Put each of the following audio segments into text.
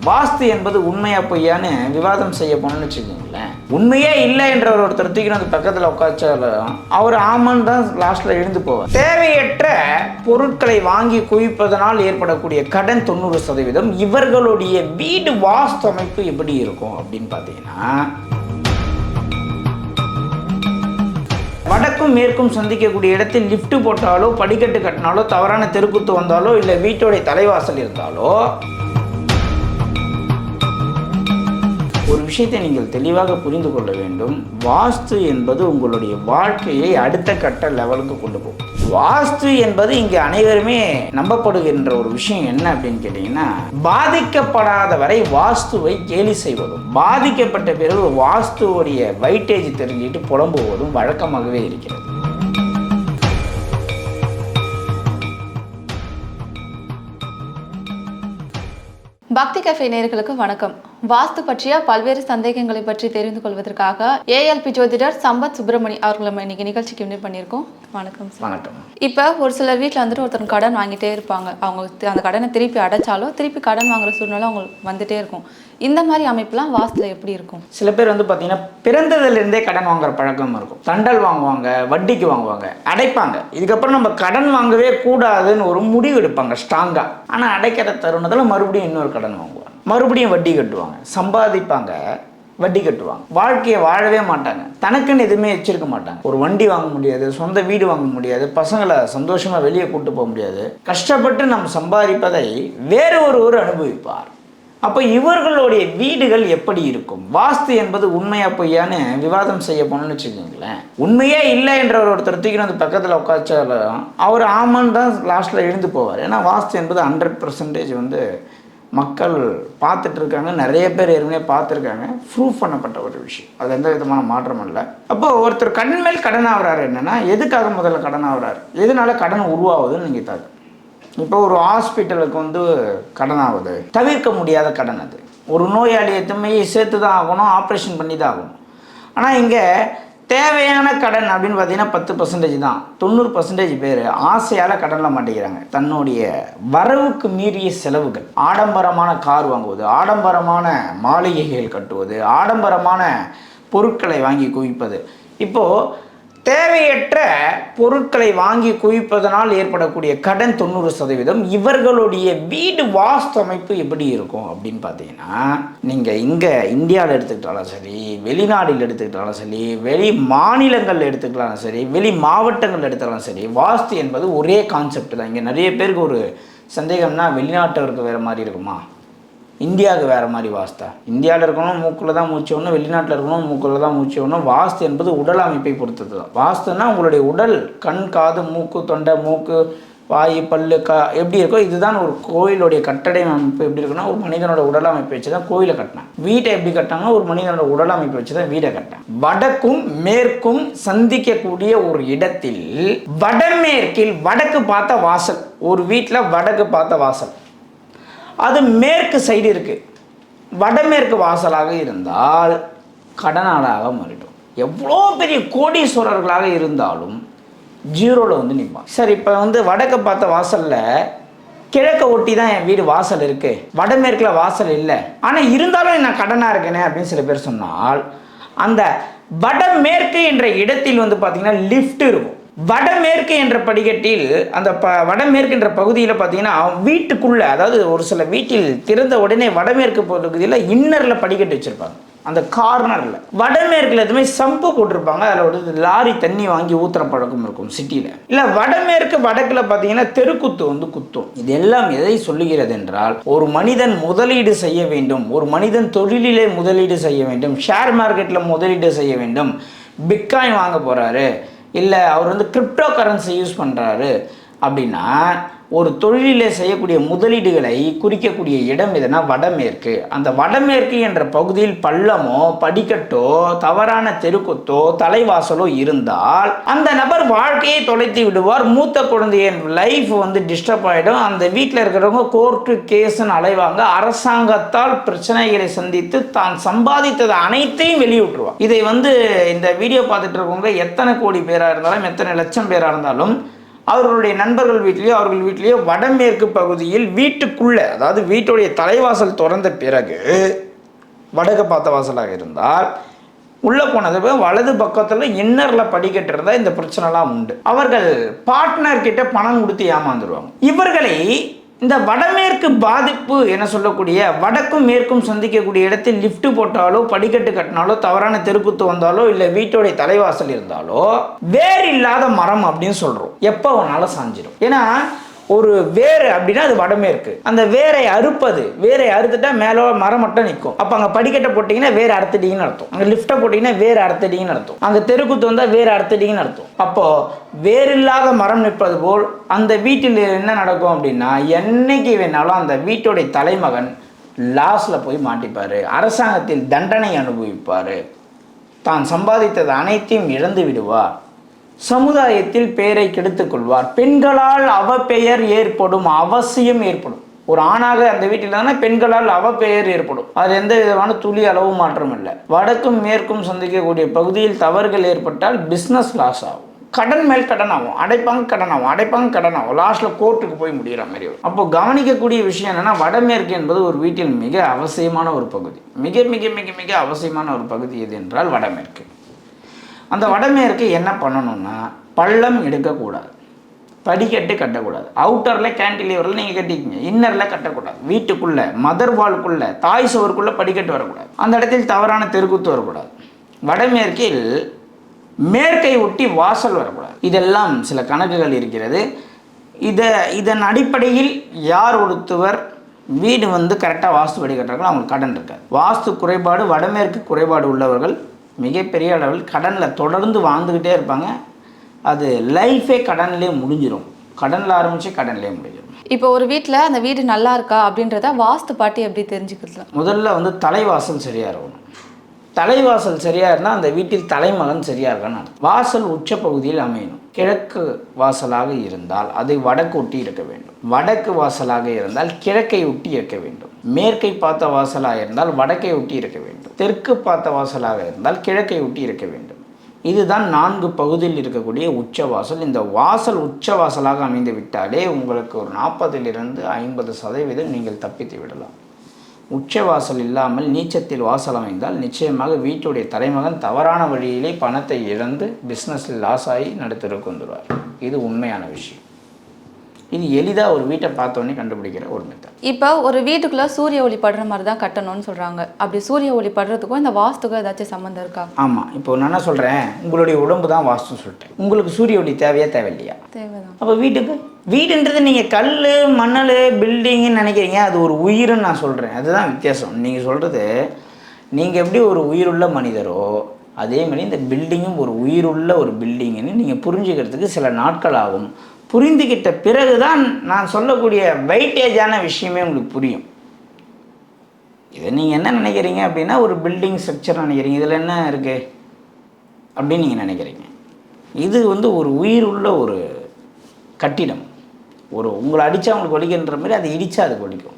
வாஸ்து என்பது உண்மையா பொய்யான்னு விவாதம் செய்ய போனோம்னு வச்சுக்கோங்களேன். உண்மையே இல்லை என்ற ஒருத்தர் தூக்கி அந்த பக்கத்தில் உட்காச்சாலும் அவர் ஆமான்னு தான் லாஸ்ட்ல எழுந்து போவார். தேவையற்ற பொருட்களை வாங்கி குவிப்பதனால் ஏற்படக்கூடிய கடன் 90%. இவர்களுடைய வீடு வாஸ்து அமைப்பு எப்படி இருக்கும் அப்படின்னு பார்த்தீங்கன்னா, வடக்கும் மேற்கும் சந்திக்கக்கூடிய இடத்தில் லிஃப்ட் போட்டாலோ படிக்கட்டு கட்டினாலோ தவறான தெருக்குத்து வந்தாலோ இல்லை வீட்டோடைய தலைவாசல் இருந்தாலோ ஒரு விஷயத்தை நீங்கள் தெளிவாக புரிந்து கொள்ள வேண்டும். வாஸ்து என்பது உங்களுடைய வாழ்க்கையை அடுத்த கட்ட லெவலுக்கு கொண்டு போகும். வாஸ்து என்பது இங்கே அனைவருமே நம்பப்படுகின்ற ஒரு விஷயம் என்ன அப்படின்னு கேட்டீங்கன்னா, பாதிக்கப்படாத வரை வாஸ்துவை கேலி செய்வதும், பாதிக்கப்பட்ட பிறகு வாஸ்துவோடைய வைட்டேஜ் தெரிஞ்சுட்டு புலம்புவதும் வழக்கமாகவே இருக்கிறது. பக்தி கஃபே நேயர்களுக்கு வணக்கம். வாஸ்து பற்றிய பல்வேறு சந்தேகங்களை பற்றி தெரிந்து கொள்வதற்காக ஏஎல்பி ஜோதிடர் சம்பத் சுப்பிரமணி அவர்களை நம்ம இன்னைக்கு நிகழ்ச்சிக்கு இன்வைட் பண்ணியிருக்கோம். வணக்கம் சார். வணக்கம். இப்போ ஒரு சிலர் வீட்டில் வந்துட்டு ஒருத்தர் கடன் வாங்கிட்டே இருப்பாங்க. அவங்க அந்த கடனை திருப்பி அடைச்சாலோ திருப்பி கடன் வாங்குற சூழ்நிலை அவங்களுக்கு வந்துட்டே இருக்கும். இந்த மாதிரி அமைப்புலாம் வாஸ்துல எப்படி இருக்கும்? சில பேர் பார்த்தீங்கன்னா பிறந்ததுலேருந்தே கடன் வாங்குற பழக்கம் இருக்கும். தண்டல் வாங்குவாங்க, வட்டிக்கு வாங்குவாங்க, அடைப்பாங்க. இதுக்கப்புறம் நம்ம கடன் வாங்கவே கூடாதுன்னு ஒரு முடிவு எடுப்பாங்க ஸ்ட்ராங்காக. ஆனால் அடைக்கிற தருணத்தில் மறுபடியும் இன்னொரு கடன் வாங்குவாங்க, மறுபடியும் வட்டி கட்டுவாங்க, சம்பாதிப்பாங்க, வட்டி கட்டுவாங்க, வாழ்க்கையை வாழவே மாட்டாங்க, தனக்குன்னு எதுவுமே வச்சிருக்க மாட்டாங்க. ஒரு வண்டி வாங்க முடியாது, சொந்த வீடு வாங்க முடியாது, பசங்களை சந்தோஷமாக வெளியே கூட்டு போக முடியாது. கஷ்டப்பட்டு நம்ம சம்பாதிப்பதை வேறு ஒருவர் அனுபவிப்பார். அப்போ இவர்களுடைய வீடுகள் எப்படி இருக்கும்? வாஸ்து என்பது உண்மையா பொய்யான்னு விவாதம் செய்ய போனோம்னு வச்சுக்கோங்களேன். உண்மையே இல்லை என்ற ஒருத்தர் தூக்கி அந்த பக்கத்தில் உட்காச்சாலும் அவர் ஆமான்னு தான் லாஸ்ட்டில் எழுந்து போவார். ஏன்னா வாஸ்து என்பது 100% மக்கள் பார்த்துட்டு இருக்காங்க, நிறைய பேர் ஏற்கனவே பார்த்துருக்காங்க, ப்ரூஃப் பண்ணப்பட்ட ஒரு விஷயம். அது எந்த விதமான மாற்றம் இல்லை. அப்போது ஒருத்தர் கடன் மேல் கடன் ஆகிறாரு. என்னென்னா, எதுக்காக முதல்ல கடன் ஆகிறாரு, எதனால கடன் உருவாகுதுன்னு நீங்கள் தாக்கு. இப்போ ஒரு ஹாஸ்பிட்டலுக்கு கடன் ஆகுது, தவிர்க்க முடியாத கடன். அது ஒரு நோயாளி எத்தனை சேர்த்து தான் ஆகணும், ஆப்ரேஷன் பண்ணி தான் ஆகணும். ஆனால் இங்கே தேவையான கடன் அப்படின்னு பார்த்தீங்கன்னா 10% தான். 90% பேர் ஆசையால் கடனில் மாட்டேங்கிறாங்க. தன்னுடைய வரவுக்கு மீறிய செலவுகள், ஆடம்பரமான கார் வாங்குவது, ஆடம்பரமான மாளிகைகள் கட்டுவது, ஆடம்பரமான பொருட்களை வாங்கி குவிப்பது. இப்போது தேவையற்ற பொருட்களை வாங்கி குவிப்பதனால் ஏற்படக்கூடிய கடன் 90%. இவர்களுடைய வீடு வாஸ்து அமைப்பு எப்படி இருக்கும் அப்படின்னு பார்த்தீங்கன்னா, நீங்கள் இங்கே இந்தியாவில் எடுத்துக்கிட்டாலும் சரி, வெளிநாடுகள் எடுத்துக்கிட்டாலும் சரி, வெளி மாநிலங்கள் எடுத்துக்கிட்டாலும் சரி, வெளி மாவட்டங்கள் எடுத்தாலும் சரி, வாஸ்து என்பது ஒரே கான்செப்ட் தான். இங்கே நிறைய பேருக்கு ஒரு சந்தேகம்னா, வெளிநாட்டவருக்கு வேறு மாதிரி இருக்குமா, இந்தியாவுக்கு வேறு மாதிரி வாஸ்தா? இந்தியாவில் இருக்கணும் மூக்கில் தான் மூச்சு விடணும், வெளிநாட்டில் இருக்கணும் மூக்கில் தான் மூச்சு விடணும். வாஸ்து என்பது உடல் அமைப்பை பொறுத்தது தான். வாஸ்துன்னா உங்களுடைய உடல், கண், காது, மூக்கு, தொண்டை, மூக்கு, வாய், பல்லு, எப்படி இருக்கோ இதுதான் ஒரு கோயிலுடைய கட்டடை அமைப்பு. எப்படி இருக்குன்னா, ஒரு மனிதனோட உடல் அமைப்பை வச்சு தான் கோயிலை கட்டினாங்க. வீட்டை எப்படி கட்டினாங்கன்னா, ஒரு மனிதனோட உடல் அமைப்பை வச்சு தான் வீடை கட்டினாங்க. வடக்கும் மேற்கும் சந்திக்கக்கூடிய ஒரு இடத்தில் வடமேற்கில் வடக்கு பார்த்த வாசல், ஒரு வீட்டில் வடக்கு பார்த்த வாசல், அது மேற்கு சைடு இருக்குது. வடமேற்கு வாசலாக இருந்தால் கடனாளாக மாறிடும். எவ்வளோ பெரிய கோடீஸ்வரர்களாக இருந்தாலும் ஜீரோவில் நிற்பான். சார் இப்போ வடக்கு பார்த்த வாசலில் கிழக்க ஒட்டி தான் என் வீடு வாசல் இருக்குது, வடமேற்கில் வாசல் இல்லை, ஆனால் இருந்தாலும் நான் கடனாக இருக்கேனே அப்படின்னு சில பேர் சொன்னால், அந்த வடமேற்கு என்ற இடத்தில் பார்த்திங்கன்னா லிஃப்ட் இருக்கும். வடமேற்கு என்ற படிக்கட்டில் அந்த வடமேற்கு என்ற பகுதியில் பார்த்தீங்கன்னா வீட்டுக்குள்ளே, அதாவது ஒரு சில வீட்டில் திறந்த உடனே வடமேற்கு பகுதியில் இன்னரில் படிக்கட்டு வச்சுருப்பாங்க. அந்த கார்னரில் வடமேற்கில் எதுவுமே சம்பு போட்டிருப்பாங்க. அதில் லாரி தண்ணி வாங்கி ஊற்றுற பழக்கம் இருக்கும் சிட்டியில். இல்லை வடமேற்கு வடக்கில் பார்த்தீங்கன்னா தெருக்குத்து குத்தும். இது எல்லாம் எதை சொல்லுகிறது என்றால், ஒரு மனிதன் முதலீடு செய்ய வேண்டும், ஒரு மனிதன் தொழிலிலே முதலீடு செய்ய வேண்டும், ஷேர் மார்க்கெட்டில் முதலீடு செய்ய வேண்டும், பிட்காயின் வாங்க போகிறாரு, இல்லை அவர் கிரிப்டோ கரன்சி யூஸ் பண்ணுறாரு அப்படின்னா, ஒரு தொழிலில் செய்யக்கூடிய முதலீடுகளை குறிக்கக்கூடிய இடம் எதுனா வடமேற்கு. அந்த வடமேற்கு என்ற பகுதியில் பள்ளமோ படிக்கட்டோ தவறான தெருக்குத்தோ தலைவாசலோ இருந்தால் அந்த நபர் வாழ்க்கையை தொலைத்து விடுவார். மூத்த குழந்தையின் லைஃப் டிஸ்டர்ப் ஆகிடும். அந்த வீட்டில் இருக்கிறவங்க கோர்ட்டு கேஸ்ன்னு அலைவாங்க. அரசாங்கத்தால் பிரச்சனைகளை சந்தித்து தான் சம்பாதித்தது அனைத்தையும் வெளியிட்டுருவார். இதை இந்த வீடியோ பார்த்துட்டு இருக்கவங்க எத்தனை கோடி பேராக இருந்தாலும், எத்தனை லட்சம் பேராக இருந்தாலும் அவர்களுடைய நண்பர்கள் வீட்லேயோ அவர்கள் வீட்லேயோ வடமேற்கு பகுதியில் வீட்டுக்குள்ளே, அதாவது வீட்டுடைய தலைவாசல் திறந்த பிறகு வடக்கு பார்த்த வாசலாக இருந்தால் உள்ளே போனது வலது பக்கத்தில் இன்னரில் படிக்கட்டு இருந்தால் இந்த பிரச்சனைலாம் உண்டு. அவர்கள் பார்ட்னர்கிட்ட பணம் கொடுத்து ஏமாந்துருவாங்க. இவர்களை இந்த வடமேற்கு பாதிப்பு என சொல்லக்கூடிய வடக்கும் மேற்கும் சந்திக்கக்கூடிய இடத்தில் லிஃப்ட் போட்டாலோ படிக்கட்டு கட்டினாலோ தவறான தெருக்குத்து வந்தாலோ இல்லை வீட்டோடைய தலைவாசல் இருந்தாலோ வேர் இல்லாத மரம் அப்படின்னு சொல்கிறோம். எப்போ வேணாலும் சாஞ்சிடும். ஏன்னா ஒரு வேர் அப்படின்னா அது வடமேற்கு. அந்த வேரை அறுத்துட்டா மேலே மரம் மட்டும் நிற்கும். அப்போ அங்கே படிக்கட்டை போட்டிங்கன்னா வேறு அறுத்துட்டீங்கன்னு அர்த்தம். அங்கே லிஃப்ட்டை போட்டிங்கன்னா வேறு அறுத்துட்டீங்கன்னு அர்த்தம். அங்கே தெருக்குத்து வந்தால் வேறு அறுத்துட்டீங்கன்னு அர்த்தம். அப்போது வேறில்லாத மரம் நிற்பது போல் அந்த வீட்டில் என்ன நடக்கும் அப்படின்னா என்னைக்கு வேணாலும் அந்த வீட்டுடைய தலைமகன் லாஸில் போய் மாட்டிப்பார், அரசாங்கத்தில் தண்டனை அனுபவிப்பார், தான் சம்பாதித்தது அனைத்தையும் இழந்து விடுவார், சமுதாயத்தில் பெயரை கெடுத்துக் கொள்வார், பெண்களால் அவப்பெயர் ஏற்படும், அவசியம் ஏற்படும். ஒரு ஆணாக அந்த வீட்டில் இருந்தால் பெண்களால் அவப்பெயர் ஏற்படும். அது எந்த விதமான துளி அளவு மாற்றம் இல்லை. வடக்கும் மேற்கும் சந்திக்கக்கூடிய பகுதியில் தவறுகள் ஏற்பட்டால் பிஸ்னஸ் லாஸ் ஆகும், கடன் மேல் கடன் ஆகும், அடைப்பாங்க கடன் ஆகும், லாஸ்ட்டில் கோர்ட்டுக்கு போய் முடிகிற மாதிரி வரும். அப்போ கவனிக்கக்கூடிய விஷயம் என்னென்னா வடமேற்கு என்பது ஒரு வீட்டில் மிக அவசியமான ஒரு பகுதி. மிக மிக மிக மிக அவசியமான ஒரு பகுதி எது என்றால் வடமேற்கு. அந்த வடமேற்கு என்ன பண்ணணும்னா பள்ளம் எடுக்கக்கூடாது, படிக்கட்டு கட்டக்கூடாது, அவுட்டரில் கேன்டிலீவரில் நீங்கள் கட்டிக்கிங்க, இன்னரில் கட்டக்கூடாது, வீட்டுக்குள்ளே மதர் வால்குள்ளே தாய் சுவருக்குள்ளே படிக்கட்டு வரக்கூடாது, அந்த இடத்தில் தவறான தெருக்குத்து வரக்கூடாது, வடமேற்கில் மேற்கை ஒட்டி வாசல் வரக்கூடாது. இதெல்லாம் சில கணக்குகள் இருக்கிறது. இதன் அடிப்படையில் யார் ஒருத்தவர் வீடு கரெக்டாக வாஸ்துபடி கட்டுறாங்களோ அவங்களுக்கு கடன் இருக்காது. வாஸ்து குறைபாடு வடமேற்கு குறைபாடு உள்ளவர்கள் மிகப்பெரிய அளவில் கடனில் தொடர்ந்து வாழ்ந்துக்கிட்டே இருப்பாங்க. அது லைஃபே கடன்லேயே முடிஞ்சிடும். கடனில் ஆரம்பித்து கடன்லேயே முடிஞ்சிடும். இப்போ ஒரு வீட்டில் அந்த வீடு நல்லா இருக்கா அப்படின்றத வாஸ்து பாட்டி எப்படி தெரிஞ்சுக்கிறது? முதல்ல தலைவாசல் சரியாக இருக்கணும். தலைவாசல் சரியாக இருந்தால் அந்த வீட்டில் தலைமகன் சரியாக இருக்கான்னு அர்த்தம். வாசல் உச்ச பகுதியில் அமையணும். கிழக்கு வாசலாக இருந்தால் அதை வடக்கு ஒட்டி இருக்க வேண்டும். வடக்கு வாசலாக இருந்தால் கிழக்கை ஒட்டி இருக்க வேண்டும். மேற்கை பார்த்த வாசலாக இருந்தால் வடக்கை ஒட்டி இருக்க வேண்டும். தெற்கு பார்த்த வாசலாக இருந்தால் கிழக்கை ஒட்டி இருக்க வேண்டும். இதுதான் 4 பகுதியில் இருக்கக்கூடிய உச்சவாசல். இந்த வாசல் உச்சவாசலாக அமைந்து விட்டாலே உங்களுக்கு ஒரு 40% 50% நீங்கள் தப்பித்து விடலாம். உச்சவாசல் இல்லாமல் நீச்சத்தில் வாசல் அமைந்தால் நிச்சயமாக வீட்டுடைய தலைமகன் தவறான வழியிலே பணத்தை இழந்து பிஸ்னஸில் லாஸ் ஆகி நடுத்தருக்கு வந்துடுவார். இது உண்மையான விஷயம். இது எளிதாக ஒரு வீட்டை பார்த்தோன்னே கண்டுபிடிக்கிற ஒரு மெத்தட். இப்போ ஒரு வீட்டுக்குள்ளே சூரிய ஒளி படுற மாதிரி தான் கட்டணும்னு சொல்கிறாங்க. அப்படி சூரிய ஒளி படுறதுக்கும் இந்த வாஸ்துக்கும் ஏதாச்சும் சம்மந்தம் இருக்கா? ஆமாம். இப்போ நான் என்ன சொல்கிறேன், உங்களுடைய உடம்பு தான் வாஸ்துன்னு சொல்லிட்டேன். உங்களுக்கு சூரிய ஒளி தேவையா தேவையில்லையா? தேவைதான். அப்போ வீடுன்றது நீங்கள் கல் மணல் பில்டிங்குன்னு நினைக்கிறீங்க, அது ஒரு உயிர்னு நான் சொல்கிறேன். அதுதான் வித்தியாசம். நீங்கள் சொல்கிறது, நீங்கள் எப்படி ஒரு உயிருள்ள மனிதரோ அதே மாதிரி இந்த பில்டிங்கும் ஒரு உயிருள்ள ஒரு பில்டிங்குன்னு நீங்கள் புரிஞ்சுக்கிறதுக்கு சில நாட்கள் ஆகும். புரிந்துக்கிட்ட பிறகு தான் நான் சொல்லக்கூடிய வெயிட்டேஜான விஷயமே உங்களுக்கு புரியும். இதை நீங்கள் என்ன நினைக்கிறீங்க அப்படின்னா, ஒரு பில்டிங் ஸ்ட்ரக்சர் நினைக்கிறீங்க, இதில் என்ன இருக்குது அப்படின்னு நீங்கள் நினைக்கிறீங்க. இது ஒரு உயிருள்ள ஒரு கட்டிடம். உங்களை அடித்தா உங்களுக்கு வலிக்கின்ற மாதிரி அதை இடித்தா அதுக்கு வலிக்கும்.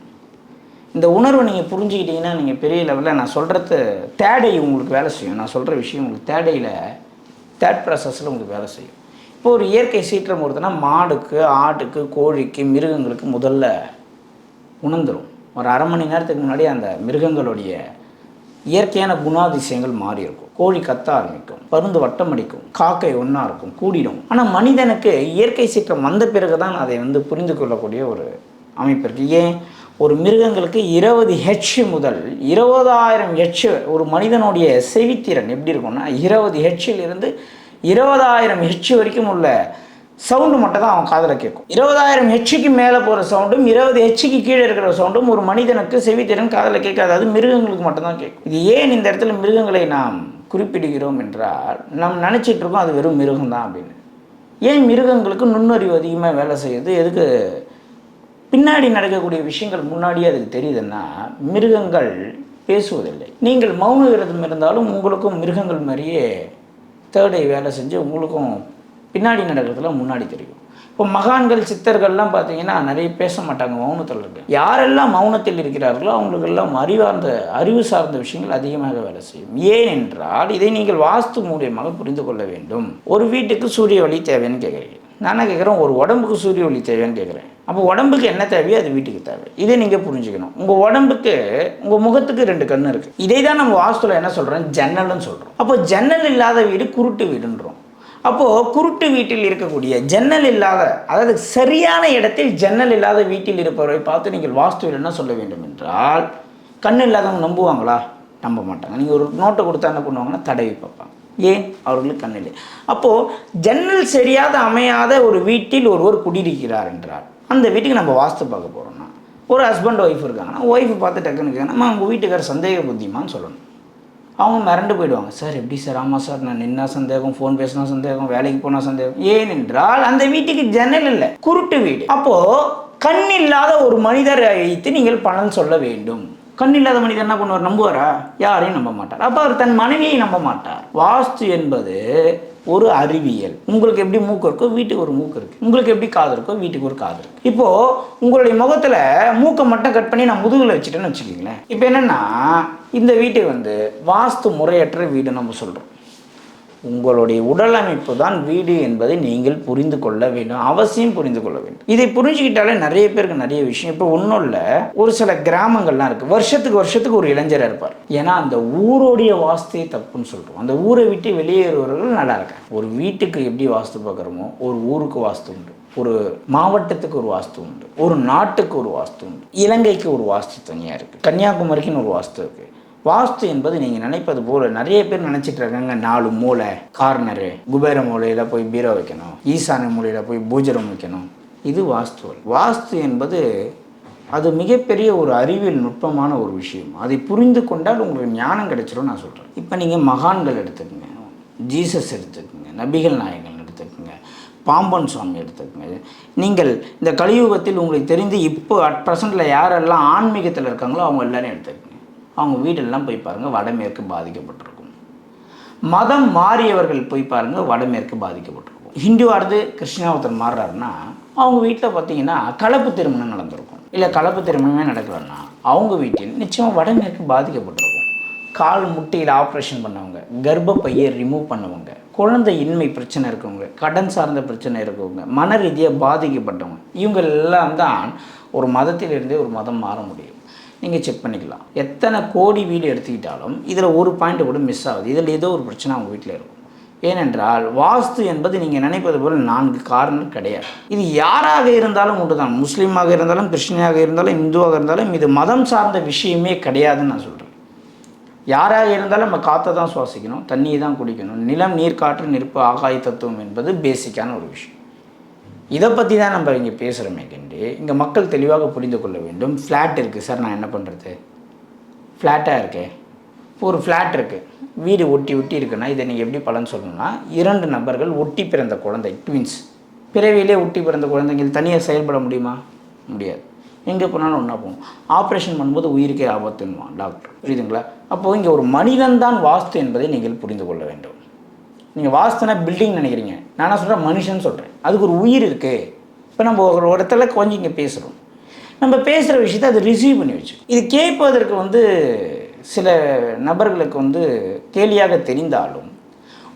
இந்த உணர்வை நீங்கள் புரிஞ்சுக்கிட்டீங்கன்னா நீங்கள் பெரிய லெவலில் நான் சொல்கிறது தேடை உங்களுக்கு வேலை செய்யும். நான் சொல்கிற விஷயம் உங்களுக்கு தேர்ட் ப்ராசஸில் உங்களுக்கு வேலை செய்யும். இப்போ ஒரு இயற்கை சீற்றம் வருதுன்னா மாடுக்கு, ஆட்டுக்கு, கோழிக்கு, மிருகங்களுக்கு முதல்ல உணர்ந்துடும். ஒரு அரை மணி நேரத்துக்கு முன்னாடி அந்த மிருகங்களுடைய இயற்கையான குணாதிசயங்கள் மாறி இருக்கும். கோழி கத்த ஆரம்பிக்கும், பருந்து வட்டம் அடிக்கும், காக்கை ஒன்றா இருக்கும், கூடிடும். ஆனால் மனிதனுக்கு இயற்கை சீற்றம் வந்த பிறகு தான் அதை புரிந்து கொள்ளக்கூடிய ஒரு அமைப்பு இருக்குது. ஏன் ஒரு மிருகங்களுக்கு 20 Hz முதல் 20,000 Hz ஒரு மனிதனுடைய செவித்திறன் எப்படி இருக்கும்னா 20 Hzலிருந்து 20,000 Hz வரைக்கும் உள்ள சவுண்டு மட்டும் தான் அவன் காதில் கேட்கும். 20,000 Hzக்கு மேலே போகிற சவுண்டும் 20 Hzக்கு கீழே இருக்கிற சவுண்டும் ஒரு மனிதனுக்கு செவித்திறன் காதில் கேட்காது. அது மிருகங்களுக்கு மட்டும்தான் கேட்கும். இது ஏன் இந்த இடத்துல மிருகங்களை நாம் குறிப்பிடுகிறோம் என்றால், நாம் நினச்சிட்ருக்கோம் அது வெறும் மிருகம்தான் அப்படின்னு. ஏன் மிருகங்களுக்கு நுண்ணறிவு அதிகமாக வேலை செய்யுது? எதுக்கு பின்னாடி நடக்கக்கூடிய விஷயங்கள் முன்னாடியே அதுக்கு தெரியுதுன்னா, மிருகங்கள் பேசுவதில்லை. நீங்கள் மௌன விரதம் இருந்தாலும் உங்களுக்கும் மிருகங்கள் மாதிரியே தேர்டை வேலை செஞ்சு உங்களுக்கும் பின்னாடி நடக்கிறதுல முன்னாடி தெரியும். இப்போ மகான்கள் சித்தர்கள்லாம் பார்த்தீங்கன்னா நிறைய பேச மாட்டாங்க, மௌனத்தில் இருக்கு. யாரெல்லாம் மௌனத்தில் இருக்கிறார்களோ அவங்களுக்கெல்லாம் அறிவு சார்ந்த விஷயங்கள் அதிகமாக வேலை செய்யும். ஏனென்றால் இதை நீங்கள் வாஸ்து மூலியமாக புரிந்து கொள்ள வேண்டும். ஒரு வீட்டுக்கு சூரிய ஒளி தேவைன்னு கேட்குறீங்க. நானே கேட்குறேன், ஒரு உடம்புக்கு சூரிய ஒளி தேவைன்னு கேட்குறேன். அப்போ உடம்புக்கு என்ன தேவையோ அது வீட்டுக்கு தேவை. இதை நீங்கள் புரிஞ்சுக்கணும். உங்கள் உடம்புக்கு, உங்கள் முகத்துக்கு 2 கண் இருக்குது. இதே தான் நம்ம வாஸ்துல என்ன சொல்கிறோம், ஜன்னல்னு சொல்கிறோம். அப்போ ஜன்னல் இல்லாத வீடு குருட்டு வீடுன்றோம். அப்போது குருட்டு வீட்டில் இருக்கக்கூடிய ஜன்னல் இல்லாத, அதாவது சரியான இடத்தில் ஜன்னல் இல்லாத வீட்டில் இருப்பவரை பார்த்து நீங்கள் வாஸ்துவில் என்ன சொல்ல வேண்டும் என்றால், கண் இல்லாதவங்க நம்புவாங்களா? நம்ப மாட்டாங்க. நீங்கள் ஒரு நோட்டை கொடுத்தா என்ன பண்ணுவாங்கன்னா தடவி பார்ப்பாங்க. ஏன்? அவர்களுக்கு கண் இல்லை. அப்போது ஜன்னல் சரியாக அமையாத ஒரு வீட்டில் ஒருவர் குடியிருக்கிறார் என்றால் அந்த வீட்டுக்கு நம்ம வாஸ்து பார்க்க போகிறோம்னா, ஒரு ஹஸ்பண்ட் ஒய்ஃப் இருக்காங்கன்னா ஒய்ஃபு பார்த்து டக்குன்னு கேட்கணும், உங்கள் வீட்டுக்கார சந்தேக புத்திமான்னு சொல்லணும். அவங்க மிரண்டு போயிடுவாங்க. சார் எப்படி சார்? ஆமாம் சார், நான் நின்னா சந்தேகம், ஃபோன் பேசினா சந்தேகம், வேலைக்கு போனால் சந்தேகம். ஏனென்றால் அந்த வீட்டுக்கு ஜன்னல் இல்லை, குருட்டு வீடு. அப்போது கண் இல்லாத ஒரு மனிதரை வைத்து நீங்கள் பலன் சொல்ல வேண்டும். கண் இல்லாத மனிதர் என்ன பண்ணுவார்? நம்புவாரா? யாரையும் நம்ப மாட்டார். அப்போ அவர் தன் மனைவியை நம்ப மாட்டார். வாஸ்து என்பது ஒரு அறிவியல். உங்களுக்கு எப்படி மூக்கு இருக்கோ வீட்டுக்கு ஒரு மூக்கு இருக்குது, உங்களுக்கு எப்படி காது இருக்கோ வீட்டுக்கு ஒரு காது இருக்குது. இப்போது உங்களுடைய முகத்தில் மூக்கை மட்டும் கட் பண்ணி நான் முதுகில் வச்சுட்டேன்னு வச்சுக்கிங்களேன். இப்போ என்னென்னா, இந்த வீட்டுக்கு வாஸ்து முறையற்ற வீடு நம்ம சொல்கிறோம். உங்களுடைய உடல் அமைப்பு தான் வீடு என்பதை நீங்கள் புரிந்து கொள்ள வேண்டும், அவசியம் புரிந்து கொள்ள வேண்டும். இதை புரிஞ்சுக்கிட்டாலே நிறைய பேருக்கு நிறைய விஷயம். இப்போ ஒன்றும் இல்லை, ஒரு சில கிராமங்கள்லாம் இருக்குது, வருஷத்துக்கு ஒரு இளைஞராக இருப்பார். ஏன்னா அந்த ஊருடைய வாஸ்தே தப்புன்னு சொல்கிறோம். அந்த ஊரை விட்டு வெளியேறுவர்கள் நல்லா இருக்காங்க. ஒரு வீட்டுக்கு எப்படி வாஸ்து பார்க்குறோமோ ஒரு ஊருக்கு வாஸ்து உண்டு, ஒரு மாவட்டத்துக்கு ஒரு வாஸ்து உண்டு, ஒரு நாட்டுக்கு ஒரு வாஸ்து உண்டு. இலங்கைக்கு ஒரு வாஸ்து தனியாக இருக்குது, கன்னியாகுமரிக்குன்னு ஒரு வாஸ்து இருக்குது. வாஸ்து என்பது நீங்கள் நினைப்பது போல் நிறைய பேர் நினச்சிட்டு இருக்காங்க. 4 மூலை, கார்னரு, குபேர மூலையில் போய் பீரோ வைக்கணும், ஈசான மூலையில் போய் பூஜரம் வைக்கணும். இது வாஸ்து. வாஸ்து என்பது அது மிகப்பெரிய ஒரு அறிவியல் நுட்பமான ஒரு விஷயம். அதை புரிந்து கொண்டால் உங்களுக்கு ஞானம் கிடைச்சிடும் நான் சொல்கிறேன். இப்போ நீங்கள் மகான்கள் எடுத்துக்கோங்க, ஜீசஸ் எடுத்துக்கோங்க, நபிகள் நாயகங்கள் எடுத்துக்கோங்க, பாம்பன் சுவாமி எடுத்துக்கோங்க. நீங்கள் இந்த கலியுகத்தில் உங்களுக்கு தெரிந்து இப்போ அட் ப்ரெசண்டில் யாரெல்லாம் ஆன்மீகத்தில் இருக்காங்களோ அவங்க எல்லாரையும் எடுத்துக்கோங்க. அவங்க வீடெல்லாம் போய் பாருங்கள், வடமேற்கு பாதிக்கப்பட்டிருக்கும். மதம் மாறியவர்கள் போய் பாருங்கள், வடமேற்கு பாதிக்கப்பட்டிருக்கும். ஹிந்து அடுத்து கிருஷ்ணாவத்தன் மாறுறாருன்னா அவங்க வீட்டில் பார்த்தீங்கன்னா கலப்பு திருமணம் நடந்திருக்கும். இல்லை கலப்பு திருமணமே நடக்கலன்னா அவங்க வீட்டில் நிச்சயமாக வடமேற்கு பாதிக்கப்பட்டிருக்கும். கால் முட்டியில் ஆப்ரேஷன் பண்ணவங்க, கர்ப்பப்பையை ரிமூவ் பண்ணவங்க, குழந்தை இன்மை பிரச்சனை இருக்கவங்க, கடன் சார்ந்த பிரச்சனை இருக்கவங்க, மன ரீதியாக பாதிக்கப்பட்டவங்க, இவங்க எல்லாம் தான் ஒரு மதத்திலிருந்தே ஒரு மதம் மாற முடியும். நீங்கள் செக் பண்ணிக்கலாம். எத்தனை கோடி வீடு எடுத்துக்கிட்டாலும் இதில் ஒரு பாயிண்ட் கூட மிஸ் ஆகுது. இதில் ஏதோ ஒரு பிரச்சனை அவங்க வீட்டில் இருக்கும். ஏனென்றால் வாஸ்து என்பது நீங்கள் நினைப்பது போல் 4 காரணம் கிடையாது. இது யாராக இருந்தாலும் உண்டு தான். முஸ்லீமாக இருந்தாலும், கிறிஸ்டினாக இருந்தாலும், இந்துவாக இருந்தாலும் இது மதம் சார்ந்த விஷயமே கிடையாதுன்னு நான் சொல்கிறேன். யாராக இருந்தாலும் நம்ம காற்றை தான் சுவாசிக்கணும், தண்ணியை தான் குடிக்கணும். நிலம், நீர், காற்று, நெருப்பு, ஆகாய தத்துவம் என்பது பேசிக்கான ஒரு விஷயம். இதை பற்றி தான் நம்ம இங்கே பேசுகிறோமே கண்டு இங்கே மக்கள் தெளிவாக புரிந்து கொள்ள வேண்டும். ஃப்ளாட் இருக்குது சார், நான் என்ன பண்ணுறது? ஃப்ளாட்டாக இருக்கேன். ஒரு ஃப்ளாட் இருக்குது, வீடு ஒட்டி இருக்குன்னா இதை நீங்கள் எப்படி பலன் சொல்லணும்னா, 2 நபர்கள் ஒட்டி பிறந்த குழந்தை, ட்வின்ஸ், பிறவியிலே ஒட்டி பிறந்த குழந்தைங்கள் தனியாக செயல்பட முடியுமா? முடியாது. எங்கே போனாலும் ஒன்றா போகும். ஆப்ரேஷன் பண்ணும்போது உயிருக்கே ஆபத்துன்னுவான் டாக்டர், புரியுதுங்களா? அப்போது இங்கே ஒரு மனிதன் தான் வாஸ்து என்பதை நீங்கள் புரிந்து கொள்ள வேண்டும். நீங்கள் வாஸ்துனா பில்டிங் நினைக்கிறீங்க, நான் சொல்கிறேன் மனுஷன் சொல்கிறேன். அதுக்கு ஒரு உயிர் இருக்குது. இப்போ நம்ம ஒரு இடத்துல கொஞ்சம் இங்கே பேசுகிறோம், நம்ம பேசுகிற விஷயத்தை அதை ரிசீவ் பண்ணி வச்சு இது கேட்பதற்கு சில நபர்களுக்கு கேலியாக தெரிந்தாலும்,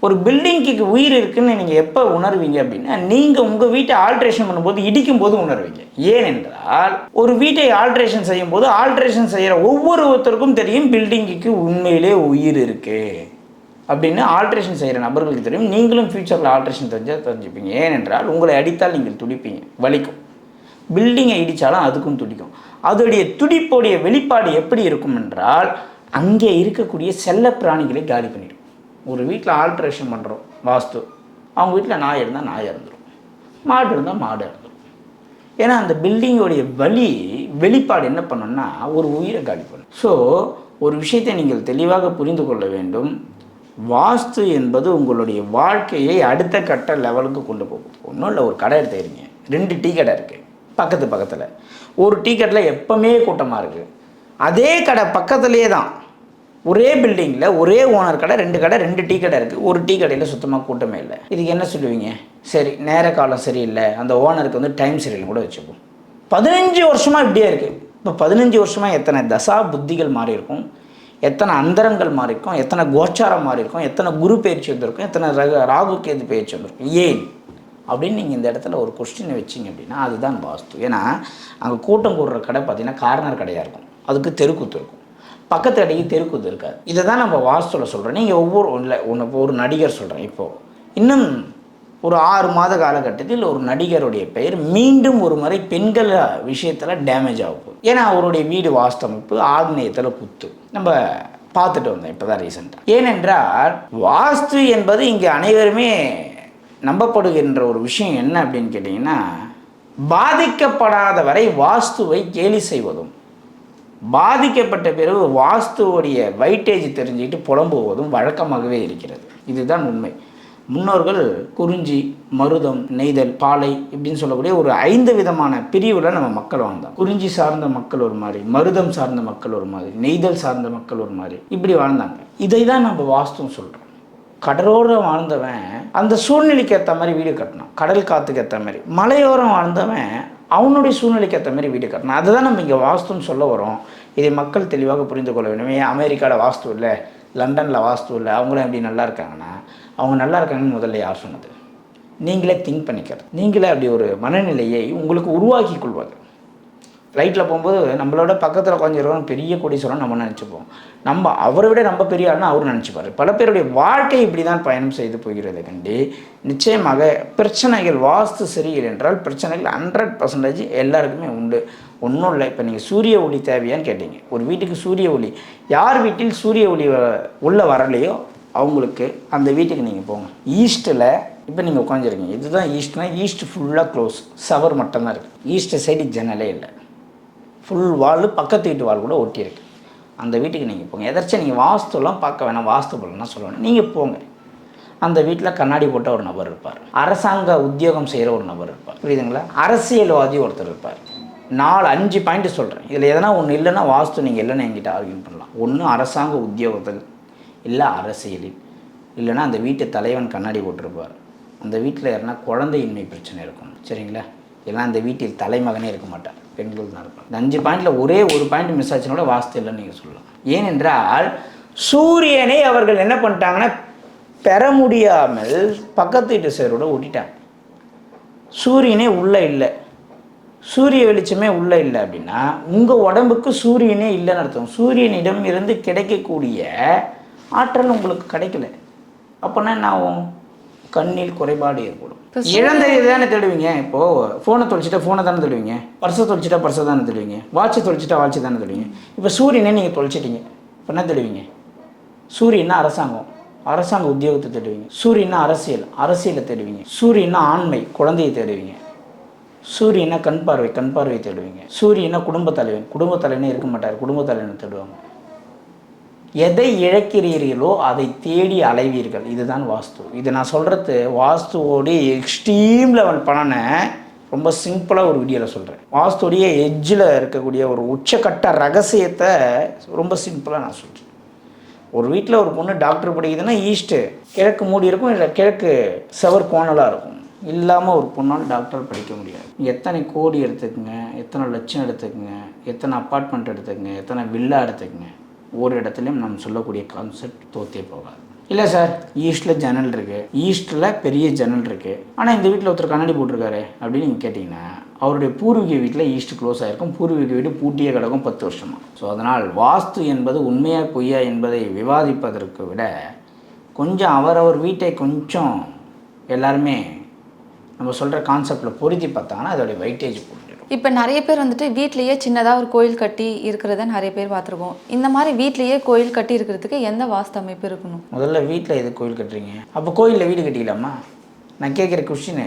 ஒரு பில்டிங்க்கு உயிர் இருக்குதுன்னு நீங்கள் எப்போ உணர்வீங்க அப்படின்னா, நீங்கள் உங்கள் வீட்டை ஆல்ட்ரேஷன் பண்ணும்போது, இடிக்கும் போது உணர்வீங்க. ஏனென்றால் ஒரு வீட்டை ஆல்ட்ரேஷன் செய்யும் போது ஆல்ட்ரேஷன் செய்கிற ஒவ்வொருத்தருக்கும் தெரியும் பில்டிங்குக்கு உண்மையிலே உயிர் இருக்குது அப்படின்னு. ஆல்ட்ரேஷன் செய்கிற நபர்களுக்கு தெரியும். நீங்களும் ஃப்யூச்சரில் ஆல்ட்ரேஷன் தெரிஞ்சுப்பீங்க. ஏனென்றால் உங்களை அடித்தால் நீங்கள் துடிப்பீங்க, வலிக்கும். பில்டிங்கை இடித்தாலும் அதுக்கும் துடிக்கும். அதோடைய துடிப்போடைய வெளிப்பாடு எப்படி இருக்கும் என்றால், அங்கே இருக்கக்கூடிய செல்ல பிராணிகளை காலி பண்ணிடும். ஒரு வீட்டில் ஆல்ட்ரேஷன் பண்ணுறோம் வாஸ்து, அவங்க வீட்டில் நாய் இருந்தால் நாய் இறந்துடும், மாடு இருந்தால் மாடு இறந்துடும். ஏன்னா அந்த பில்டிங்கோடைய வெளிப்பாடு என்ன பண்ணணும்னா ஒரு உயிரை காலி பண்ணும். ஸோ ஒரு விஷயத்தை நீங்கள் தெளிவாக புரிந்து கொள்ள வேண்டும். வாஸ்து என்பது உங்களுடைய வாழ்க்கையை அடுத்த கட்ட லெவலுக்கு கொண்டு போகும். ஒன்றும் இல்லை, ஒரு கடை எடுத்துக்கிறீங்க, 2 டீ கடை இருக்குது பக்கத்தில். ஒரு டீ கடையில் எப்போவுமே கூட்டமாக இருக்குது. அதே கடை பக்கத்துலேயே தான், ஒரே பில்டிங்கில் ஒரே ஓனர் கடை, 2 கடை, 2 டீ கடை இருக்குது. ஒரு டீ கடையில் சுத்தமாக கூட்டமே இல்லை. இதுக்கு என்ன சொல்லுவீங்க? சரி, நேர காலம் சரியில்லை, அந்த ஓனருக்கு டைம் சரியில்லை கூட வச்சுப்போம். 15 வருஷமாக இப்படியே இருக்குது. இப்போ 15 வருஷமாக எத்தனை தசா புத்திகள் மாறி இருக்கும், எத்தனை அந்தரங்கள் மாறி இருக்கும், எத்தனை கோச்சாரம் மாறி இருக்கும், எத்தனை குரு பயிற்சி வந்திருக்கும், எத்தனை ராகு கேது பயிற்சி வந்திருக்கும். ஏன் அப்படின்னு நீங்கள் இந்த இடத்துல ஒரு கொஸ்டினை வச்சிங்க அப்படின்னா அதுதான் வாஸ்து. ஏன்னா அங்கே கூட்டம் கூடுற கடை பார்த்தீங்கன்னா கார்னர் கடையாக இருக்கும், அதுக்கு தெருக்கூத்து இருக்கும், பக்கத்து கடைக்கு தெருக்கூத்து இருக்காது. இதை தான் நம்ம வாஸ்துவில் சொல்கிறோம். நீங்கள் ஒவ்வொரு இல்லை ஒரு நடிகர் சொல்கிறேன், இப்போது இன்னும் ஒரு 6 மாத காலகட்டத்தில் ஒரு நடிகருடைய பெயர் மீண்டும் ஒரு முறை பெண்கள் விஷயத்தில் டேமேஜ் ஆகும். ஏன்னா அவருடைய வீடு வாஸ்து அமைப்பு ஆக்னேயத்தில் குத்து நம்ம பார்த்துட்டு வந்தேன் இப்போ தான் ரீசெண்டாக. ஏனென்றால் வாஸ்து என்பது இங்கே அனைவருமே நம்பப்படுகின்ற ஒரு விஷயம் என்ன அப்படின்னு கேட்டிங்கன்னா, பாதிக்கப்படாத வரை வாஸ்துவை கேலி செய்வதும், பாதிக்கப்பட்ட பிறகு வாஸ்துவோடைய வைட்டேஜ் தெரிஞ்சுக்கிட்டு புலம்புவதும் வழக்கமாகவே இருக்கிறது. இதுதான் உண்மை. முன்னோர்கள் குறிஞ்சி, மருதம், நெய்தல், பாலை இப்படின்னு சொல்லக்கூடிய ஒரு 5 விதமான பிரிவில் நம்ம மக்கள் வாழ்ந்தோம். குறிஞ்சி சார்ந்த மக்கள் ஒரு மாதிரி, மருதம் சார்ந்த மக்கள் ஒரு மாதிரி, நெய்தல் சார்ந்த மக்கள் ஒரு மாதிரி, இப்படி வாழ்ந்தாங்க. இதை தான் நம்ம வாஸ்துன்னு சொல்கிறோம். கடலோரம் வாழ்ந்தவன் அந்த சூழ்நிலைக்கு ஏற்ற மாதிரி வீடு கட்டணும், கடல் காற்றுக்கு ஏற்ற மாதிரி. மலையோரம் வாழ்ந்தவன் அவனுடைய சூழ்நிலைக்கு ஏற்ற மாதிரி வீடு கட்டணும். அதுதான் நம்ம இங்கே வாஸ்துன்னு சொல்ல வரோம். இதை மக்கள் தெளிவாக புரிந்து கொள்ள வேண்டும். ஏன் அமெரிக்காவில் வாஸ்து இல்லை, லண்டனில் வாஸ்து இல்லை, அவங்களும் எப்படி நல்லா இருக்காங்கன்னா, அவங்க நல்லா இருக்காங்கன்னு முதல்ல யார் சொன்னது? நீங்களே திங்க் பண்ணிக்கிறது, நீங்களே அப்படி ஒரு மனநிலையை உங்களுக்கு உருவாக்கி கொள்வது. ஃப்ளைட்டில் போகும்போது நம்மளோட பக்கத்தில் உட்காந்துருக்கோம் பெரிய கோடீஸ்வரன் நம்ம நினச்சிப்போம், நம்ம அவரை விட நம்ம பெரிய ஆள்னா அவர் நினச்சிப்பார். பல பேருடைய வாழ்க்கை இப்படி தான் பயணம் செய்து போகிறது கண்டி. நிச்சயமாக பிரச்சனைகள் வாஸ்து சரியில்லை என்றால் பிரச்சனைகள் 100% எல்லாருக்குமே உண்டு. ஒன்றும் இல்லை. இப்போ நீங்கள் சூரிய ஒளி தேவையான்னு கேட்டீங்க. ஒரு வீட்டுக்கு சூரிய ஒளி, யார் வீட்டில் சூரிய ஒளி உள்ளே வரலையோ அவங்களுக்கு அந்த வீட்டுக்கு நீங்கள் போங்க. ஈஸ்ட்டில் இப்போ நீங்கள் உட்காந்துருக்கீங்க, இதுதான் ஈஸ்ட்னா, ஈஸ்ட் ஃபுல்லாக க்ளோஸ், சவர் மட்டும்தான் இருக்குது. ஈஸ்ட் சைடு ஜன்னலே இல்லை, ஃபுல் வால், பக்கத்து வீட்டு வால் கூட ஒட்டியிருக்கு. அந்த வீட்டுக்கு நீங்கள் போங்க. எதாச்சும் நீங்கள் வாஸ்துலாம் பார்க்க வேணாம், வாஸ்து பலனா சொல்ல வேணாம், நீங்கள் போங்க. அந்த வீட்டில் கண்ணாடி போட்ட ஒரு நபர் இருப்பார், அரசாங்க உத்தியோகம் செய்கிற ஒரு நபர் இருப்பார், புரியுதுங்களா? அரசியல்வாதி ஒருத்தர் இருப்பார். 4-5 பாயிண்ட் சொல்கிறேன். இதில் எதனா ஒன்று இல்லைன்னா வாஸ்து நீங்கள் இல்லைன்னு என்கிட்ட ஆர்கியூ பண்ணலாம். ஒன்று அரசாங்க உத்தியோகத்தில், இல்லை அரசியலில், இல்லைன்னா அந்த வீட்டு தலைவன் கண்ணாடி போட்டிருப்பார். அந்த வீட்டில் யாருன்னா குழந்தையின்மை பிரச்சனை இருக்கும், சரிங்களா? இல்லைனா அந்த வீட்டில் தலைமகனே இருக்க மாட்டார், பெண்கள் தான் இருப்பாங்க. இந்த 5 பாயிண்டில் ஒரே ஒரு பாயிண்ட் மிஸ் ஆச்சுன்னா வாஸ்து இல்லைன்னு நீங்கள் சொல்லலாம். ஏனென்றால் சூரியனை அவர்கள் என்ன பண்ணிட்டாங்கன்னா பெற முடியாமல் பக்கத்து வீட்டு சேரோட ஓட்டிட்டாங்க. சூரியனே உள்ளே இல்லை, சூரிய வெளிச்சமே உள்ளே இல்லை அப்படின்னா உங்கள் உடம்புக்கு சூரியனே இல்லைன்னு அர்த்தம். சூரியனிடம் இருந்து கிடைக்கக்கூடிய ஆற்றல் உங்களுக்கு கிடைக்கல. அப்போனா என்ன ஆகும்? கண்ணில் குறைபாடு ஏற்படும். இழந்தது தானே தேடுவீங்க. இப்போது ஃபோனை தொலைச்சிட்டா ஃபோனை தானே தேடுவீங்க, பர்ஸை தொலைச்சிட்டா பர்ஸை தானே தேடுவீங்க, வாட்சை தொலைச்சிட்டா வாட்சை தானே தேடுவீங்க. இப்போ சூரியனே நீங்கள் தொலைச்சிட்டீங்க, இப்போ என்ன தேடுவீங்க? சூரியன்னா அரசாங்கம், அரசாங்க உத்தியோகத்தை தேடுவீங்க. சூரியனா அரசியல், அரசியலை தேடுவீங்க. சூரியனா ஆண்மை, குழந்தையை தேடுவீங்க. சூரியனா கண் பார்வை, கண் பார்வையை தேடுவீங்க. சூரியனா குடும்ப தலைவன், குடும்ப தலைவனே இருக்க மாட்டார், குடும்ப தலைவனை தேடுவாங்க. எதை இழக்கிறீர்களோ அதை தேடி அலைவீர்கள். இதுதான் வாஸ்து. இது நான் சொல்கிறது வாஸ்துவோடைய எக்ஸ்ட்ரீம் லெவல் பண்ணன ரொம்ப சிம்பிளாக ஒரு வீடியோவில் சொல்கிறேன். வாஸ்துவோடைய எட்ஜில் இருக்கக்கூடிய ஒரு உச்சக்கட்ட ரகசியத்தை ரொம்ப சிம்பிளாக நான் சொல்கிறேன். ஒரு வீட்டில் ஒரு பொண்ணு டாக்டர் படிக்குதுன்னா ஈஸ்ட்டு கிழக்கு மூடி இருக்கும், இல்லை கிழக்கு செவர் கோணலாக இருக்கும். இல்லாமல் ஒரு பொண்ணால் டாக்டர் படிக்க முடியாது. எத்தனை கோடி எடுத்துக்கங்க, எத்தனை லட்சம் எடுத்துக்கங்க, எத்தனை அப்பார்ட்மெண்ட் எடுத்துக்கங்க, எத்தனை வில்லா எடுத்துக்கங்க, ஒரு இடத்துலையும் நம்ம சொல்லக்கூடிய கான்செப்ட் தோற்றே போகாது. இல்லை சார் ஈஸ்ட்டில் ஜன்னல் இருக்குது, ஈஸ்ட்டில் பெரிய ஜன்னல் இருக்குது, ஆனால் இந்த வீட்டில் ஒருத்தர் கண்ணாடி போட்டிருக்காரு அப்படின்னு நீங்கள் கேட்டிங்கன்னா அவருடைய பூர்வீக வீட்டில் ஈஸ்ட் க்ளோஸ் ஆகிருக்கும், பூர்வீக வீடு பூட்டியே கிடக்கும் 10 வருஷமாக. ஸோ அதனால் வாஸ்து என்பது உண்மையா பொய்யா என்பதை விவாதிப்பதற்கு விட கொஞ்சம் அவரவர் வீட்டை கொஞ்சம் எல்லாருமே நம்ம சொல்கிற கான்செப்டில் பொருத்தி பார்த்தாங்கன்னா அதோடைய வெயிட்டேஜ் போட்டுடும். இப்போ நிறைய பேர் வந்துட்டு வீட்லேயே சின்னதாக ஒரு கோயில் கட்டி இருக்கிறத நிறைய பேர் பார்த்துருக்கோம். இந்த மாதிரி வீட்லேயே கோயில் கட்டி இருக்கிறதுக்கு எந்த வாஸ்து அமைப்பு இருக்கணும்? முதல்ல வீட்டில் எது கோயில் கட்டுறீங்க? அப்போ கோயிலில் வீடு கட்டிக்கலாமா? நான் கேட்குற கொஸ்டின்,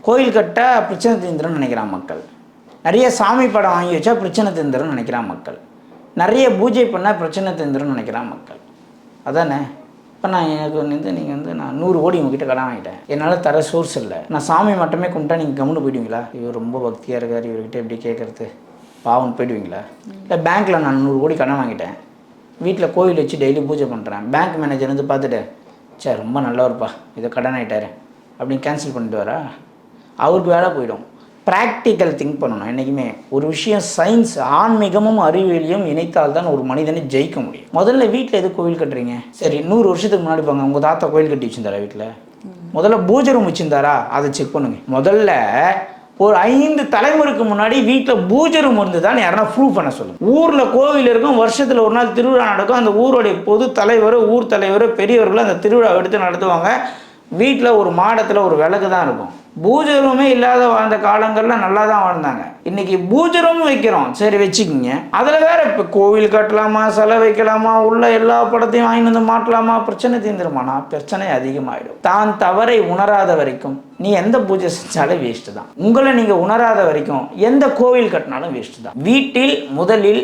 கோயில் கட்டால் பிரச்சனை தீர்ந்துரும்னு நினைக்கிறான் மக்கள். நிறைய சாமி படம் வாங்கி வச்சா பிரச்சனை தீர்ந்துரும்னு நினைக்கிறான் மக்கள். நிறைய பூஜை பண்ணால் பிரச்சனை தீர்ந்துரும்னு நினைக்கிறான் மக்கள். அதானே? இப்போ நீங்கள் நான் 100 கோடி உங்ககிட்ட கடன் வாங்கிட்டேன், என்னால் தர சோர்ஸ் இல்லை, நான் சாமி மட்டுமே கும்பிட்டா நீங்கள் கம்முன்னு போயிடுவீங்களா? இவர் ரொம்ப பக்தியாக இருக்கார், இவர்கிட்ட எப்படி கேட்குறது பாவம் போயிடுவீங்களா? இல்லை பேங்க்கில் நான் 100 கோடி கடன் வாங்கிட்டேன், வீட்டில் கோயில் வச்சு டெய்லி பூஜை பண்ணுறேன், பேங்க் மேனேஜர் வந்து பார்த்துட்டு சரி ரொம்ப நல்லவர்ப்பா இதை கடன் ஆகிட்டாரு அப்படின்னு கேன்சல் பண்ணிட்டு வரா? அவருக்கு வேலை போயிடும். ப்ராக்டிக்கல் திங்க் பண்ணணும் என்றைக்குமே. ஒரு விஷயம் சயின்ஸ் ஆன்மீகமும் அறிவியலையும் இணைத்தால்தான் ஒரு மனிதனை ஜெயிக்க முடியும். முதல்ல வீட்டில் எது கோவில் கட்டுறீங்க? சரி 100 வருஷத்துக்கு முன்னாடி போங்க, உங்கள் தாத்தா கோயில் கட்டி வச்சுருந்தாரா வீட்டில்? முதல்ல பூஜை ரூம் வச்சுருந்தாரா அதை செக் பண்ணுங்க. முதல்ல ஒரு 5 தலைமுறைக்கு முன்னாடி வீட்டில் பூஜை ரூம் இருந்துதான் யாரா ப்ரூவ் பண்ண சொல்லுங்க. ஊரில் கோவில் இருக்கும், வருஷத்தில் ஒரு நாள் திருவிழா நடக்கும், அந்த ஊருடைய பொது தலைவர், ஊர் தலைவர், பெரியவர்கள் அந்த திருவிழா எடுத்து நடத்துவாங்க. வீட்டில் ஒரு மாடத்தில் ஒரு விளக்கு தான் இருக்கும். பூஜை ரூமே இல்லாத வாழ்ந்த காலங்களில் நல்லா தான் வாழ்ந்தாங்க. இன்னைக்கு பூஜை ரூம் வைக்கிறோம், சரி வச்சுக்கிங்க. அதில் வேற இப்போ கோவில் கட்டலாமா, சிலை வைக்கலாமா, உள்ள எல்லா படத்தையும் வாங்கி வந்து மாட்டலாமா, பிரச்சனை தீர்ந்துருமானா பிரச்சனை அதிகமாகிடும். தான் தவறை உணராத வரைக்கும் நீ எந்த பூஜை செஞ்சாலும் வேஸ்ட்டு தான். உங்களை நீங்கள் உணராத வரைக்கும் எந்த கோவில் கட்டினாலும் வேஸ்ட்டு தான். வீட்டில் முதலில்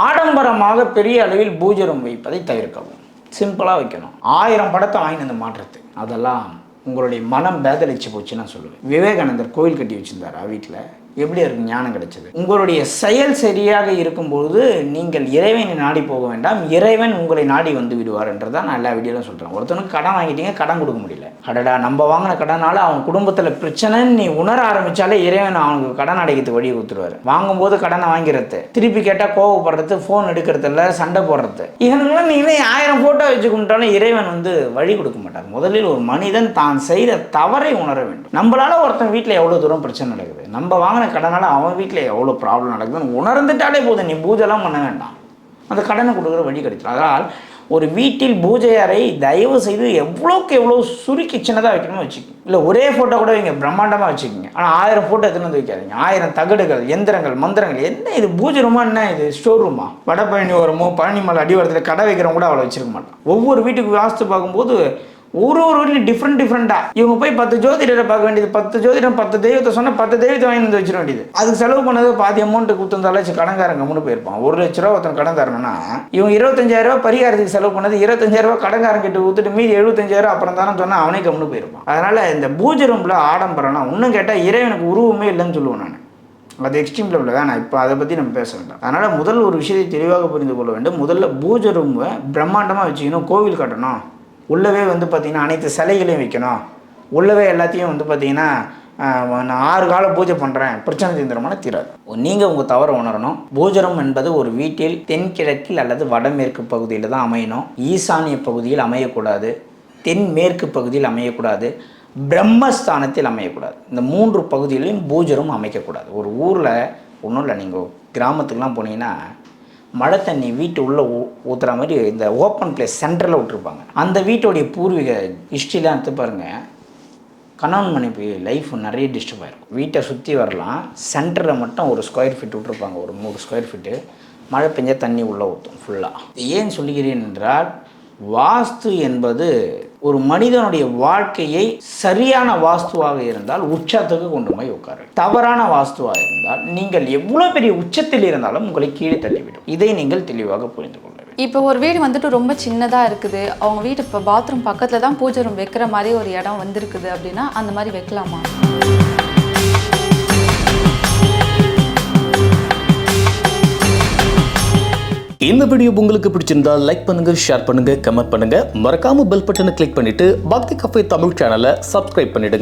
ஆடம்பரமாக பெரிய அளவில் பூஜை ரூம் வைப்பதை தவிர்க்கவும். சிம்பிளாக வைக்கணும். 1000 படத்தை வாங்கி வந்து மாட்டுறது அதெல்லாம் உங்களுடைய மனம் பேதலிச்சு போச்சு நான் சொல்லுவேன். விவேகானந்தர் கோவில் கட்டி வச்சிருந்தாரா வீட்டில்? எப்படி இருக்கு ஞானம் கிடைச்சது? உங்களுடைய செயல் சரியாக இருக்கும்போது நீங்கள் இறைவனை நாடி போக வேண்டாம், இறைவன் உங்களை நாடி வந்து விடுவார் என்றதான் நான் எல்லா வீடியோலும் சொல்கிறேன். ஒருத்தனுக்கு கடன் வாங்கிட்டீங்க, கடன் கொடுக்க முடியல, அடடா நம்ம வாங்கின கடனால அவன் குடும்பத்தில் பிரச்சனைன்னு நீ உணர ஆரம்பித்தாலே இறைவன் அவனுக்கு கடன் அடைக்கிறதுக்கு வழி கொடுத்துருவார். வாங்கும்போது கடனை வாங்கிறது, திருப்பி கேட்டால் கோவப்படுறது, ஃபோன் எடுக்கிறது இல்லை, சண்டை போடுறது, இவனுங்களாம் நீங்களே 1000 ஃபோட்டோ வச்சு கும்பிட்டாலும் இறைவன் வந்து வழி கொடுக்க மாட்டார். முதலில் ஒரு மனிதன் தான் செய்கிற தவறை உணர வேண்டும். நம்மளால ஒருத்தன் வீட்டில் எவ்வளோ தூரம் பிரச்சனை நடக்குது, நம்ம வாங்கின கடனால அவன் வீட்டில் எவ்வளோ ப்ராப்ளம் நடக்குதுன்னு உணர்ந்துட்டாலே போதும். நீ பூஜைலாம் பண்ண வேண்டாம், அந்த கடனை கொடுக்குற வழி கிடைச்சிடும். அதனால் ஒரு வீட்டில் பூஜை அறை தயவு செய்து எவ்வளோக்கு எவ்வளோ சுருக்கி சின்னதாக வைக்கணுமோ வச்சுக்கோங்க. இல்லை ஒரே ஃபோட்டோ கூட வைங்க, பிரம்மாண்டமாக வச்சுக்கோங்க. ஆனால் 1000 ஃபோட்டோ எடுத்துன்னு வந்து வைக்காதீங்க. 1000 தகடுகள், எந்திரங்கள், மந்திரங்கள். என்ன இது பூஜை ரூமா, என்ன இது ஸ்டோர் ரூமா? வடபழனி ஓரமோ பழனி மலை அடிவாரத்தில் கடை வைக்கிறவங்க கூட அவ்வளோ வச்சிருக்க மாட்டான். ஒவ்வொரு வீட்டுக்கு வாஸ்து பார்க்கும்போது ஒரு வீட்லையும் டிஃப்ரெண்ட்டாக இவங்க போய் 10 ஜோதிடரை பார்க்க வேண்டியது, 10 ஜோதிடம் 10 தெய்வத்தை சொன்னால் 10 தெய்வத்தை வாங்கி வந்து வச்சிட வேண்டியது. அதுக்கு செலவு பண்ணது பாதி அமௌண்ட்டு கொடுத்துருந்தாலும் கடன்காரங்க கம்முன்னு போயிருப்பான். 1 லட்ச ரூபா ஒருத்தன் கடன் தரணும்னா இவங்க 25,000 ரூபா பரிகாரத்துக்கு செலவு பண்ணது, 25,000 ரூபா கடன்காரன் கிட்ட கொடுத்துட்டு மீதி 75,000 அப்புறம் தானே சொன்னால் அவனே கம்முன்னு போயிருப்பான். அதனால் இந்த பூஜை ரூமில் ஆடம்பரம்னா இன்னும் கேட்டால் இறைவனுக்கு உருவமே இல்லைன்னு சொல்லுவேன் நான். அது எக்ஸ்ட்ரீம் லெவலில் வேணாம், இப்போ அதை பற்றி நம்ம பேச வேண்டாம். அதனால் முதல் ஒரு விஷயத்தை தெளிவாக புரிந்து கொள்ள வேண்டும். முதல்ல பூஜை ரூமை பிரம்மாண்டமாக வச்சுக்கணும். கோவில் கட்டணும், உள்ளவே வந்து பார்த்திங்கன்னா அனைத்து சிலைகளையும் வைக்கணும், உள்ளவே எல்லாத்தையும் வந்து பார்த்திங்கன்னா நான் 6 காலம் பூஜை பண்ணுறேன், பிரச்சனை தீர்ந்துருமான தீராது. நீங்கள் உங்கள் தவறை உணரணும். பூஜரம் என்பது ஒரு வீட்டில் தென்கிழக்கில் அல்லது வடமேற்கு பகுதியில் தான் அமையணும். ஈசானிய பகுதியில் அமையக்கூடாது, தென்மேற்கு பகுதியில் அமையக்கூடாது, பிரம்மஸ்தானத்தில் அமையக்கூடாது. இந்த 3 பகுதியிலையும் பூஜரம் அமைக்கக்கூடாது. ஒரு ஊரில் ஒன்றும் இல்லை, நீங்கள் கிராமத்துக்கெலாம் போனீங்கன்னா மழை தண்ணி வீட்டு உள்ளே ஊற்றுற மாதிரி இந்த ஓப்பன் பிளேஸ் சென்டரில் விட்டுருப்பாங்க. அந்த வீட்டோடைய பூர்வீக ஹிஸ்ட்ரிலாம் எடுத்து பாருங்கள், கணவன் மனைவி லைஃப் நிறைய டிஸ்டர்ப் ஆகிருக்கும். வீட்டை சுற்றி வரலாம், சென்டரில் மட்டும் ஒரு ஸ்கொயர் ஃபீட் விட்டுருப்பாங்க, ஒரு 3 ஸ்கொயர் ஃபீட்டு. மழை பெஞ்சால் தண்ணி உள்ளே ஊற்றும் ஃபுல்லாக. ஏன் சொல்கிறேன் என்றால், வாஸ்து என்பது ஒரு மனிதனுடைய வாழ்க்கையை சரியான வாஸ்துவாக இருந்தால் உச்சத்துக்கு கொண்டு போய் உட்காரு. தவறான வாஸ்துவாக இருந்தால் நீங்கள் எவ்வளோ பெரிய உச்சத்தில் இருந்தாலும் உங்களை கீழே தள்ளிவிடும். இதை நீங்கள் தெளிவாக புரிந்து கொள்ள வேண்டும். இப்போ ஒரு வீடு வந்துட்டு ரொம்ப சின்னதாக இருக்குது, அவங்க வீட்டு இப்போ பாத்ரூம் பக்கத்தில் தான் பூஜை ரூம் வைக்கிற மாதிரி ஒரு இடம் வந்திருக்குது அப்படின்னா அந்த மாதிரி வைக்கலாமா? இந்த வீடியோ உங்களுக்கு பிடிச்சிருந்தா லைக் பண்ணுங்க, ஷேர் பண்ணுங்க, கமெண்ட் பண்ணுங்க. மறக்காம பெல் பட்டனை கிளிக் பண்ணிட்டு பக்தி கஃபே தமிழ் சேனலை சப்ஸ்கிரைப் பண்ணிடுங்க.